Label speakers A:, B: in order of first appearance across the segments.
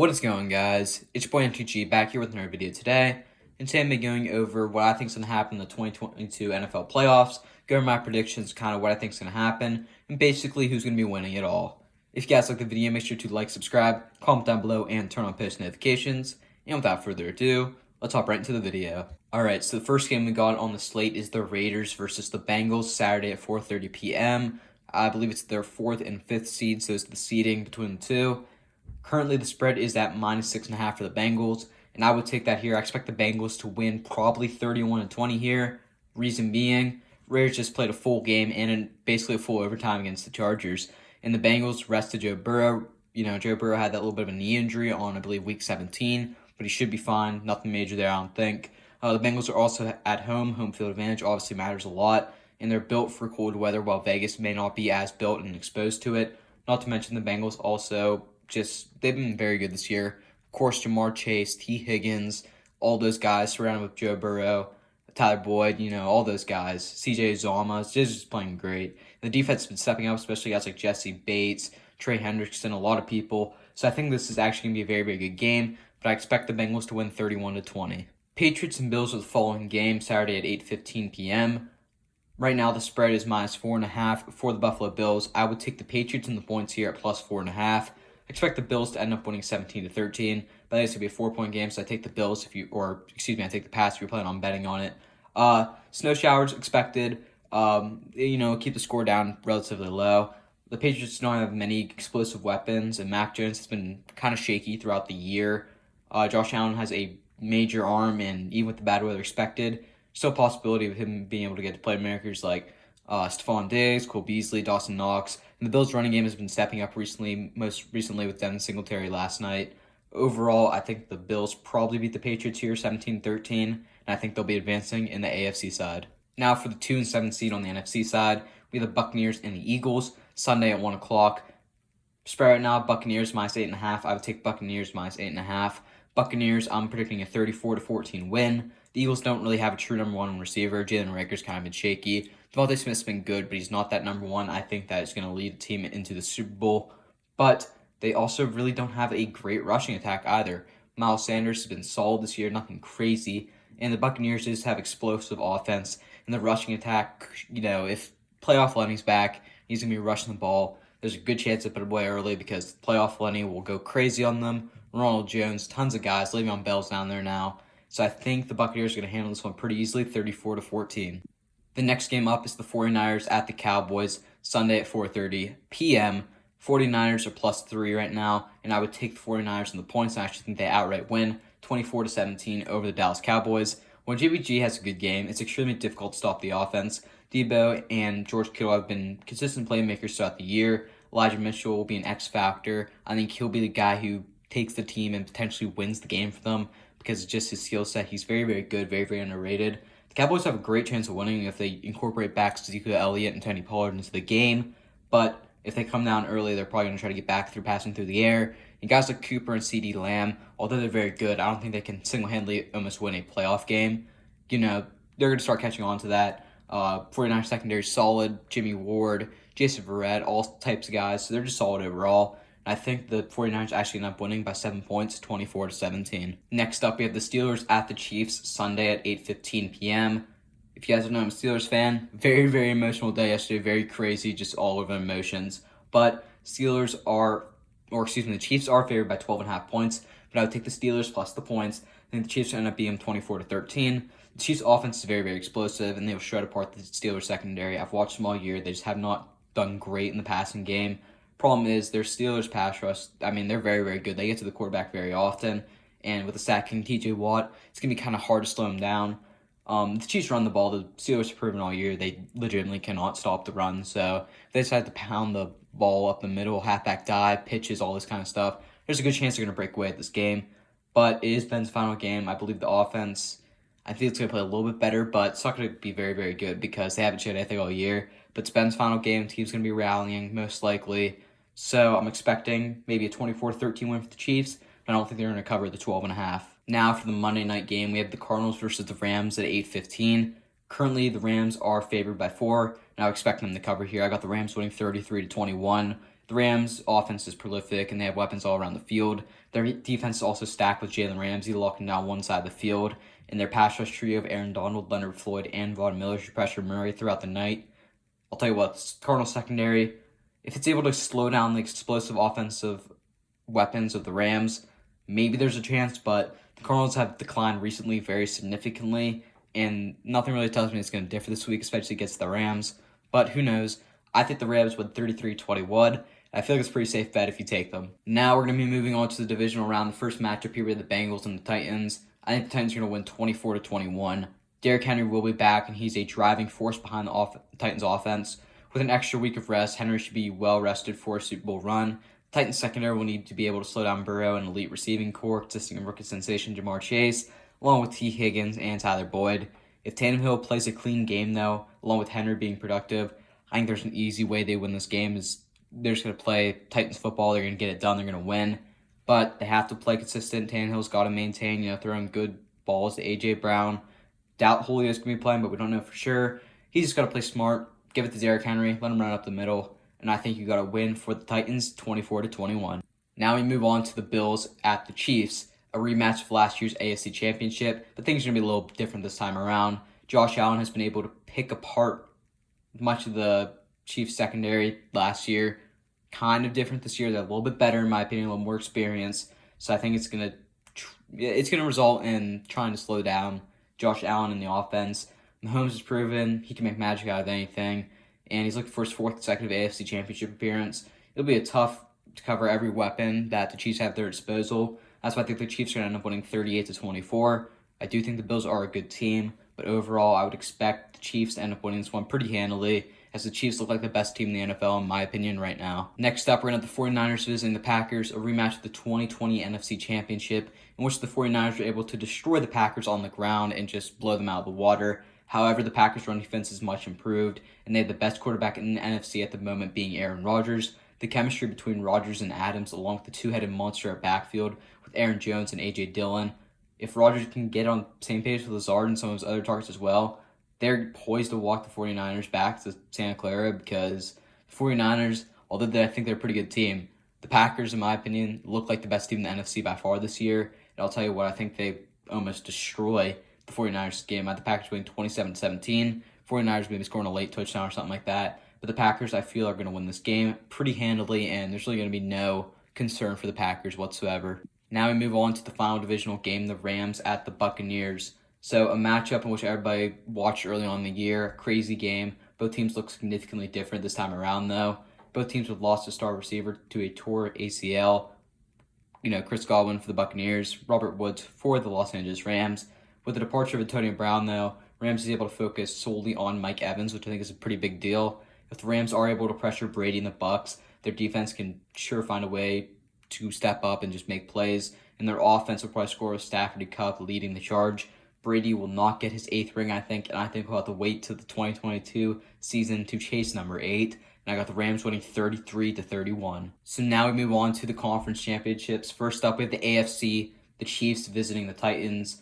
A: What is going, guys? It's your boy MTG back here with another video today. And today I'm going to be going over what I think is going to happen in the 2022 NFL playoffs, go over my predictions, kind of what I think is going to happen, and basically who's going to be winning it all. If you guys like the video, make sure to like, subscribe, comment down below, and turn on post notifications. And without further ado, let's hop right into the video. Alright, so the first game we got on the slate is the Raiders versus the Bengals, Saturday at 4:30 p.m. I believe it's their 4th and 5th seeds, so it's the seeding between the two. Currently, the spread is at -6.5 for the Bengals, and I would take that here. I expect the Bengals to win probably 31-20 here. Reason being, Raiders just played a full game and basically a full overtime against the Chargers. And the Bengals rested Joe Burrow. Joe Burrow had that little bit of a knee injury on, I believe, week 17, but he should be fine. Nothing major there, I don't think. The Bengals are also at home. Home field advantage obviously matters a lot, and they're built for cold weather, while Vegas may not be as built and exposed to it. Not to mention the Bengals also they've been very good this year. Of course, Jamar Chase, T. Higgins, all those guys surrounded with Joe Burrow, Tyler Boyd, all those guys. CJ Uzomah is just playing great. The defense has been stepping up, especially guys like Jesse Bates, Trey Hendrickson, a lot of people. So I think this is actually going to be a very, very good game, but I expect the Bengals to win 31-20. Patriots and Bills are the following game, Saturday at 8:15 p.m. Right now, the spread is -4.5 for the Buffalo Bills. I would take the Patriots and the points here at +4.5. I expect the Bills to end up winning 17-13, but I think it's going to be a 4-point game, so I take the Bills I take the pass if you're planning on betting on it. Snow showers expected. Keep the score down relatively low. The Patriots don't have many explosive weapons, and Mac Jones has been kind of shaky throughout the year. Josh Allen has a major arm, and even with the bad weather expected, still a possibility of him being able to get to playmakers like Stephon Diggs, Cole Beasley, Dawson Knox. And the Bills' running game has been stepping up recently, most recently with Devin Singletary last night. Overall, I think the Bills probably beat the Patriots here 17-13, and I think they'll be advancing in the AFC side. Now for the 2 and 7 seed on the NFC side, we have the Buccaneers and the Eagles, Sunday at 1 o'clock. Spread right now, Buccaneers -8.5. I would take Buccaneers -8.5. Buccaneers, I'm predicting a 34-14 win. The Eagles don't really have a true number one receiver. Jalen Reagor's kind of been shaky. Devontae Smith's been good, but he's not that number one. I think that is going to lead the team into the Super Bowl. But they also really don't have a great rushing attack either. Miles Sanders has been solid this year, nothing crazy. And the Buccaneers just have explosive offense. And the rushing attack, if playoff Lenny's back, he's going to be rushing the ball. There's a good chance they put it away early because playoff Lenny will go crazy on them. Ronald Jones, tons of guys. Le'Veon Bell's down there now. So I think the Buccaneers are going to handle this one pretty easily, 34-14. The next game up is the 49ers at the Cowboys, Sunday at 4:30 p.m. 49ers are +3 right now, and I would take the 49ers and the points. I actually think they outright win, 24-17 over the Dallas Cowboys. When JBG has a good game, it's extremely difficult to stop the offense. Debo and George Kittle have been consistent playmakers throughout the year. Elijah Mitchell will be an X factor. I think he'll be the guy who takes the team and potentially wins the game for them because of just his skill set. He's very, very good, very, very underrated. The Cowboys have a great chance of winning if they incorporate back Ezekiel Elliott and Tony Pollard into the game, but if they come down early, they're probably going to try to get back through passing through the air. And guys like Cooper and CeeDee Lamb, although they're very good, I don't think they can single-handedly almost win a playoff game. They're going to start catching on to that. 49ers secondary solid, Jimmy Ward, Jason Verrett, all types of guys, so they're just solid overall. I think the 49ers actually end up winning by 7 points, 24-17. Next up, we have the Steelers at the Chiefs, Sunday at 8:15 p.m. If you guys don't know, I'm a Steelers fan. Very, very emotional day yesterday. Very crazy, just all over emotions. But the Chiefs are favored by 12.5 points. But I would take the Steelers plus the points. I think the Chiefs end up being 24-13. The Chiefs' offense is very, very explosive, and they will shred apart the Steelers secondary. I've watched them all year. They just have not done great in the passing game. Problem is, their Steelers pass rush, they're very, very good. They get to the quarterback very often, and with the sacking TJ Watt, it's going to be kind of hard to slow them down. The Chiefs run the ball. The Steelers have proven all year they legitimately cannot stop the run, so if they decide to pound the ball up the middle, halfback dive, pitches, all this kind of stuff, there's a good chance they're going to break away at this game. But it is Ben's final game. I believe the offense, I think it's going to play a little bit better, but it's not going to be very, very good because they haven't showed anything all year. But it's Ben's final game. The team's going to be rallying, most likely. So I'm expecting maybe a 24-13 win for the Chiefs, but I don't think they're going to cover the 12.5. Now for the Monday night game, we have the Cardinals versus the Rams at 8:15. Currently, the Rams are favored by 4, and I would expect them to cover here. I got the Rams winning 33-21. The Rams' offense is prolific, and they have weapons all around the field. Their defense is also stacked with Jalen Ramsey locking down one side of the field, and their pass rush trio of Aaron Donald, Leonard Floyd, and Von Miller should pressure Murray throughout the night. I'll tell you what, Cardinals secondary, if it's able to slow down the explosive offensive weapons of the Rams, maybe there's a chance, but the Cardinals have declined recently very significantly, and nothing really tells me it's going to differ this week, especially against the Rams. But who knows? I think the Rams win 33-21. I feel like it's a pretty safe bet if you take them. Now we're going to be moving on to the divisional round. The first matchup here with the Bengals and the Titans. I think the Titans are going to win 24-21. Derrick Henry will be back, and he's a driving force behind the Titans offense. With an extra week of rest, Henry should be well rested for a Super Bowl run. Titans secondary will need to be able to slow down Burrow and elite receiving core, consisting of rookie sensation Jamar Chase, along with T. Higgins and Tyler Boyd. If Tannehill plays a clean game, though, along with Henry being productive, I think there's an easy way they win this game. They're just going to play Titans football. They're going to get it done. They're going to win. But they have to play consistent. Tannehill's got to maintain, throwing good balls to A.J. Brown. Doubt Julio's going to be playing, but we don't know for sure. He's just got to play smart. Give it to Derrick Henry. Let him run up the middle. And I think you got to win for the Titans 24-21. Now we move on to the Bills at the Chiefs, a rematch of last year's AFC Championship, but things are going to be a little different this time around. Josh Allen has been able to pick apart much of the Chiefs secondary last year. Kind of different this year. They're a little bit better, in my opinion, a little more experience. So I think it's going to result in trying to slow down Josh Allen in the offense. Mahomes has proven he can make magic out of anything, and he's looking for his fourth consecutive AFC Championship appearance. It'll be tough to cover every weapon that the Chiefs have at their disposal. That's why I think the Chiefs are going to end up winning 38-24. I do think the Bills are a good team, but overall, I would expect the Chiefs to end up winning this one pretty handily, as the Chiefs look like the best team in the NFL, in my opinion, right now. Next up, we're going to have the 49ers visiting the Packers, a rematch of the 2020 NFC Championship, in which the 49ers were able to destroy the Packers on the ground and just blow them out of the water. However, the Packers' run defense is much improved, and they have the best quarterback in the NFC at the moment being Aaron Rodgers. The chemistry between Rodgers and Adams, along with the two-headed monster at backfield with Aaron Jones and A.J. Dillon, if Rodgers can get on the same page with Lazard and some of his other targets as well, they're poised to walk the 49ers back to Santa Clara, because the 49ers, although I think they're a pretty good team, the Packers, in my opinion, look like the best team in the NFC by far this year. And I'll tell you what, I think they almost destroy the 49ers game. The Packers winning 27-17. 49ers maybe scoring a late touchdown or something like that. But the Packers, I feel, are going to win this game pretty handily, and there's really going to be no concern for the Packers whatsoever. Now we move on to the final divisional game, the Rams at the Buccaneers. So a matchup in which everybody watched early on in the year, crazy game. Both teams look significantly different this time around, though. Both teams have lost a star receiver to a torn ACL. Chris Godwin for the Buccaneers, Robert Woods for the Los Angeles Rams. With the departure of Antonio Brown, though, Rams is able to focus solely on Mike Evans, which I think is a pretty big deal. If the Rams are able to pressure Brady and the Bucs, their defense can sure find a way to step up and just make plays, and their offense will probably score with Stafford and Kupp leading the charge. Brady will not get his 8th ring, I think, and I think we'll have to wait till the 2022 season to chase number 8. And I got the Rams winning 33-31. So now we move on to the conference championships. First up, we have the AFC, the Chiefs visiting the Titans.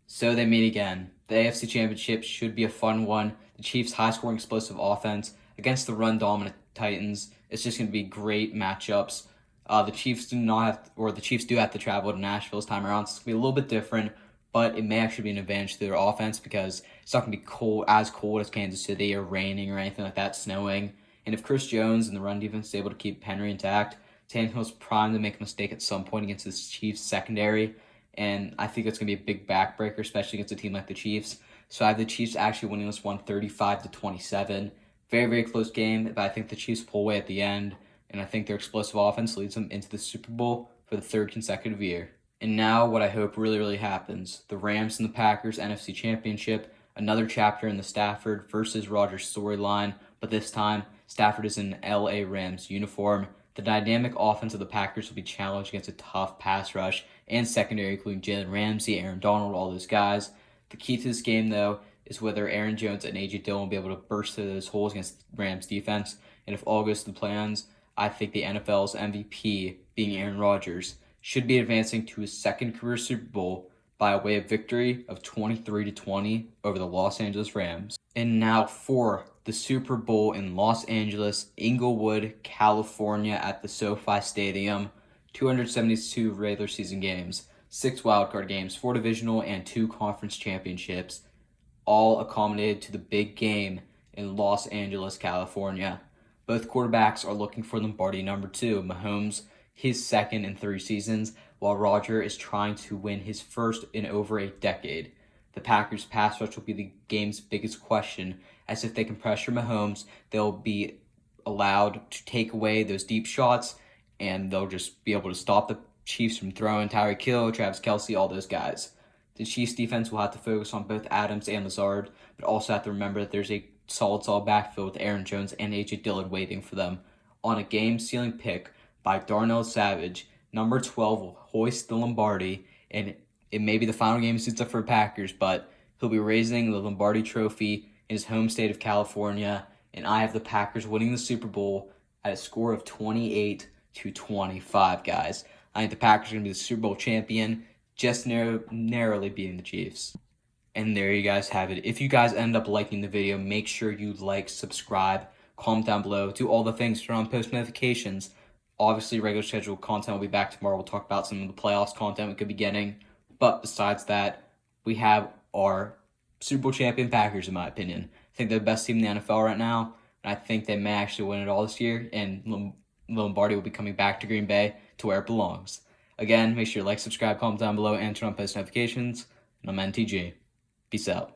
A: So they meet again. The AFC Championship should be a fun one. The Chiefs' high-scoring, explosive offense against the run-dominant Titans. It's just going to be great matchups. The Chiefs do have to travel to Nashville this time around. So it's going to be a little bit different, but it may actually be an advantage to their offense because it's not going to be cold as Kansas City or raining or anything like that, snowing. And if Chris Jones and the run defense is able to keep Henry intact, Tannehill's primed to make a mistake at some point against this Chiefs secondary. And I think it's going to be a big backbreaker, especially against a team like the Chiefs. So I have the Chiefs actually winning this one 35-27. Very, very close game, but I think the Chiefs pull away at the end. And I think their explosive offense leads them into the Super Bowl for the 3rd consecutive year. And now what I hope really, really happens. The Rams and the Packers NFC Championship. Another chapter in the Stafford versus Rodgers storyline. But this time, Stafford is in an LA Rams uniform. The dynamic offense of the Packers will be challenged against a tough pass rush and secondary, including Jalen Ramsey, Aaron Donald, all those guys. The key to this game, though, is whether Aaron Jones and A.J. Dillon will be able to burst through those holes against Rams defense. And if all goes to the plans, I think the NFL's MVP, being Aaron Rodgers, should be advancing to his 2nd career Super Bowl by way of victory of 23-20 over the Los Angeles Rams. And now for the Super Bowl in Los Angeles, Inglewood, California at the SoFi Stadium. 272 regular season games, 6 wildcard games, 4 divisional, and 2 conference championships, all accommodated to the big game in Los Angeles, California. Both quarterbacks are looking for Lombardi number 2. Mahomes, his second in 3 seasons, while Roger is trying to win his first in over a decade. The Packers' pass rush will be the game's biggest question, as if they can pressure Mahomes, they'll be allowed to take away those deep shots, and they'll just be able to stop the Chiefs from throwing Tyreek Hill, Travis Kelce, all those guys. The Chiefs defense will have to focus on both Adams and Lazard, but also have to remember that there's a solid backfield with Aaron Jones and A.J. Dillon waiting for them. On a game-sealing pick by Darnell Savage, number 12 will hoist the Lombardi, and it may be the final game of season for Packers, but he'll be raising the Lombardi Trophy in his home state of California, and I have the Packers winning the Super Bowl at a score of 28-25, guys. I think the Packers are going to be the Super Bowl champion, just narrowly beating the Chiefs. And there you guys have it. If you guys end up liking the video, make sure you like, subscribe, comment down below, do all the things, turn on post notifications. Obviously, regular scheduled content will be back tomorrow. We'll talk about some of the playoffs content we could be getting. But besides that, we have our Super Bowl champion Packers, in my opinion. I think they're the best team in the NFL right now, and I think they may actually win it all this year, and Lombardi will be coming back to Green Bay to where it belongs. Again, make sure you like, subscribe, comment down below, and turn on post notifications. And I'm NTG. Peace out.